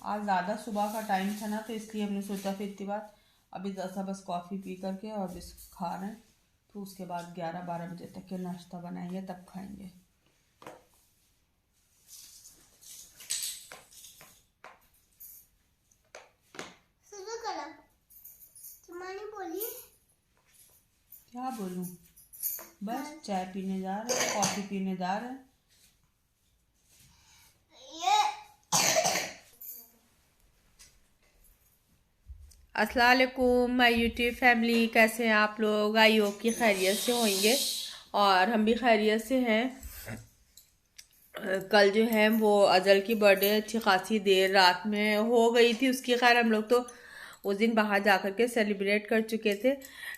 आज ज़्यादा सुबह का टाइम था ना, तो इसलिए हमने सोचा फिर इतनी बात अभी जैसा बस कॉफ़ी पी करके और बिस्कुट खा रहे हैं, तो उसके बाद 11-12 बजे तक के नाश्ता बनाएंगे तब खाएंगे। क्या बोलूं, बस चाय पीने जा रहे हैं, कॉफ़ी पीने जा रहे हैं। अस्सलाम वालेकुम माय यूट्यूब फैमिली, कैसे हैं आप लोग? आई होप की खैरियत से होंगे और हम भी खैरियत से हैं। कल जो है वो अजल की बर्थडे अच्छी खासी देर रात में हो गई थी उसकी। खैर हम लोग तो उस दिन बाहर जा कर के सेलिब्रेट कर चुके थे,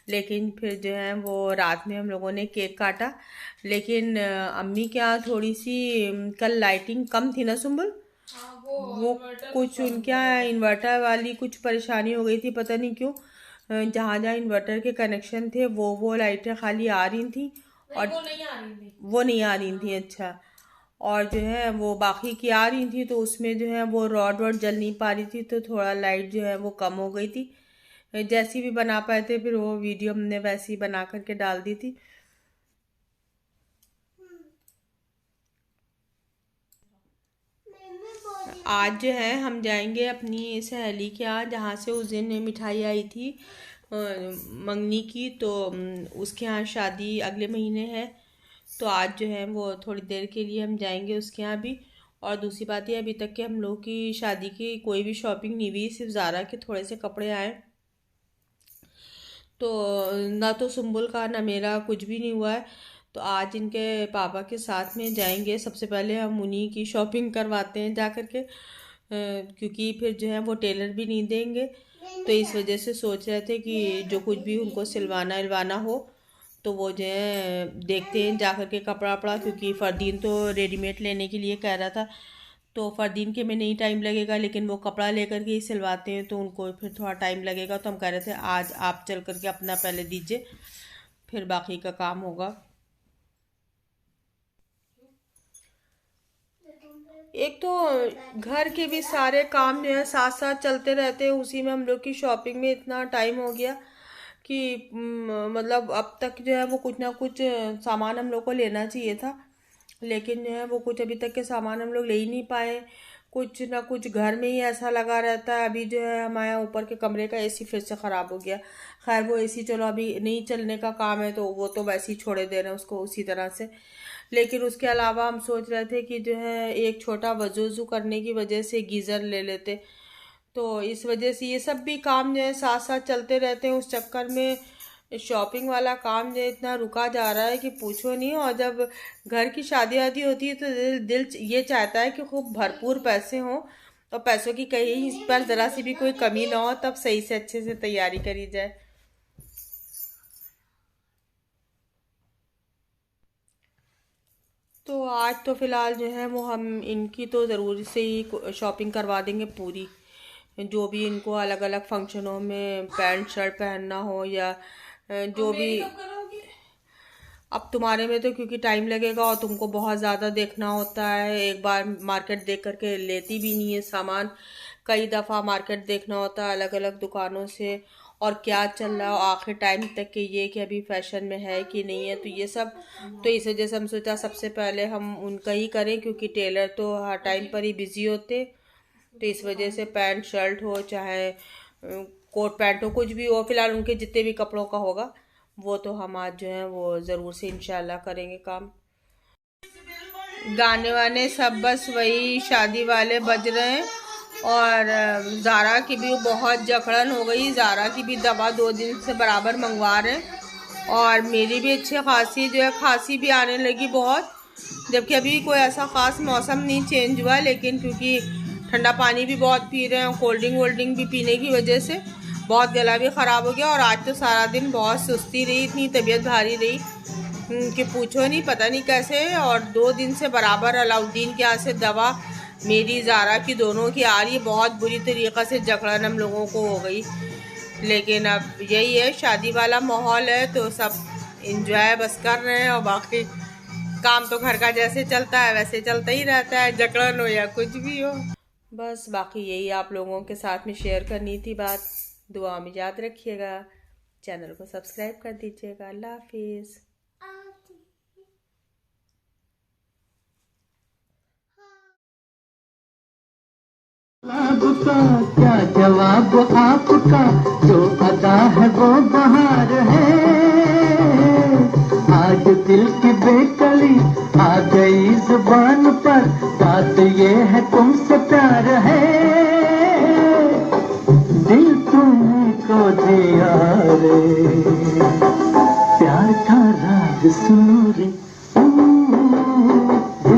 लेकिन फिर जो है वो रात में हम लोगों ने केक काटा। लेकिन अम्मी के यहाँ थोड़ी सी कल लाइटिंग कम थी ना सुम्बुल? वो कुछ उनके यहाँ इन्वर्टर वाली कुछ परेशानी हो गई थी, पता नहीं क्यों। जहाँ जहाँ इन्वर्टर के कनेक्शन थे वो लाइटें खाली आ रही थी और वो नहीं आ रही थी। अच्छा, और जो है वो बाकी की आ रही थी, तो उसमें जो है वो रॉड वॉड जल नहीं पा रही थी, तो थोड़ा लाइट जो है वो कम हो गई थी। जैसी भी बना पाए थे फिर वो वीडियो हमने वैसी ही बना करके डाल दी थी। आज जो है हम जाएंगे अपनी सहेली के यहाँ, जहाँ से उस दिन मिठाई आई थी मंगनी की, तो उसके यहाँ शादी अगले महीने है। तो आज जो है वो थोड़ी देर के लिए हम जाएंगे उसके यहाँ भी। और दूसरी बात ये, अभी तक के हम लोग की शादी की कोई भी शॉपिंग नहीं हुई, सिर्फ ज़ारा के थोड़े से कपड़े आए। तो ना तो सुम्बुल का ना मेरा कुछ भी नहीं हुआ है। तो आज इनके पापा के साथ में जाएंगे। सबसे पहले हम उन्हीं की शॉपिंग करवाते हैं जा कर के, क्योंकि फिर जो है वो टेलर भी नहीं देंगे। तो इस वजह से सोच रहे थे कि जो कुछ भी उनको सिलवाना इलवाना हो तो वो जो है देखते हैं जा कर के कपड़ा वपड़ा, क्योंकि फ़रदीन तो रेडीमेड लेने के लिए कह रहा था। तो फ़रदीन के में नहीं टाइम लगेगा, लेकिन वो कपड़ा लेकर के ही सिलवाते हैं तो उनको फिर थोड़ा टाइम लगेगा। तो हम कह रहे थे आज आप चल कर के अपना पहले दीजिए, फिर बाकी का काम होगा। एक तो घर के भी सारे काम जो है साथ साथ चलते रहते हैं, उसी में हम लोग की शॉपिंग में इतना टाइम हो गया कि मतलब अब तक जो है वो कुछ ना कुछ सामान हम लोग को लेना चाहिए था, लेकिन जो है वो कुछ अभी तक के सामान हम लोग ले ही नहीं पाए। कुछ ना कुछ घर में ही ऐसा लगा रहता है। अभी जो है हमारे ऊपर के कमरे का एसी फिर से ख़राब हो गया। खैर वो एसी चलो अभी नहीं चलने का काम है, तो वो तो वैसे ही छोड़े दे रहे हैं उसको उसी तरह से। लेकिन उसके अलावा हम सोच रहे थे कि जो है एक छोटा वजूज़ू करने की वजह से गीज़र ले लेते। तो इस वजह से ये सब भी काम जो है साथ साथ चलते रहते हैं। उस चक्कर में शॉपिंग वाला काम जो है इतना रुका जा रहा है कि पूछो नहीं। और जब घर की शादी वादी होती है तो दिल ये चाहता है कि खूब भरपूर पैसे हों और पैसों की कहीं पर ज़रा सी भी कोई कमी ना हो, तब सही से अच्छे से तैयारी करी जाए। तो आज तो फ़िलहाल जो है वो हम इनकी तो ज़रूर से ही शॉपिंग करवा देंगे पूरी। जो भी इनको अलग अलग फंक्शनों में पैंट शर्ट पहनना हो या जो भी। अब तुम्हारे में तो क्योंकि टाइम लगेगा और तुमको बहुत ज़्यादा देखना होता है, एक बार मार्केट देख करके लेती भी नहीं है सामान। कई दफ़ा मार्केट देखना होता है अलग अलग दुकानों से, और क्या चल रहा हो आखिर टाइम तक के, ये कि अभी फैशन में है कि नहीं है, तो ये सब। तो इस वजह से हम सोचा सबसे पहले हम उनका ही करें, क्योंकि टेलर तो हर टाइम पर ही बिज़ी होते। तो इस वजह से पैंट शर्ट हो चाहे कोट पैंट हो, कुछ भी हो, फिलहाल उनके जितने भी कपड़ों का होगा वो तो हम आज जो है वो ज़रूर से इंशाल्लाह करेंगे काम। गाने वाने सब बस वही शादी वाले बज रहे हैं। और ज़ारा की भी बहुत जकड़न हो गई। ज़ारा की भी दवा 2 दिन से बराबर मंगवा रहे हैं, और मेरी भी अच्छी खांसी जो है खांसी भी आने लगी बहुत। जबकि अभी कोई ऐसा ख़ास मौसम नहीं चेंज हुआ, लेकिन क्योंकि ठंडा पानी भी बहुत पी रहे हैं, कोल्ड ड्रिंक वोल्ड ड्रिंक भी पीने की वजह से बहुत गला भी ख़राब हो गया। और आज तो सारा दिन बहुत सुस्ती रही, इतनी तबीयत भारी रही कि पूछो नहीं, पता नहीं कैसे। और 2 दिन से बराबर अलाउद्दीन के यहाँ से दवा मेरी ज़ारा की दोनों की आ रही है। बहुत बुरी तरीक़ा से जकड़न हम लोगों को हो गई। लेकिन अब यही है, शादी वाला माहौल है तो सब इंजॉय बस कर रहे हैं, और बाकी काम तो घर का जैसे चलता है वैसे चलता ही रहता है, जकड़न हो या कुछ भी हो। बस बाकी यही आप लोगों के साथ में शेयर करनी थी बात। दुआ में याद रखिएगा, चैनल को सब्सक्राइब कर दीजिएगा। अल्लाह हाफिज़। आपका क्या जवाब आपका, जो अदा है वो बहार है। आज दिल की बेकली आ गई जुबान पर, बात ये है तुमसे प्यार है। दिल तुमको दिया रे, प्यार का राज सुनो रे।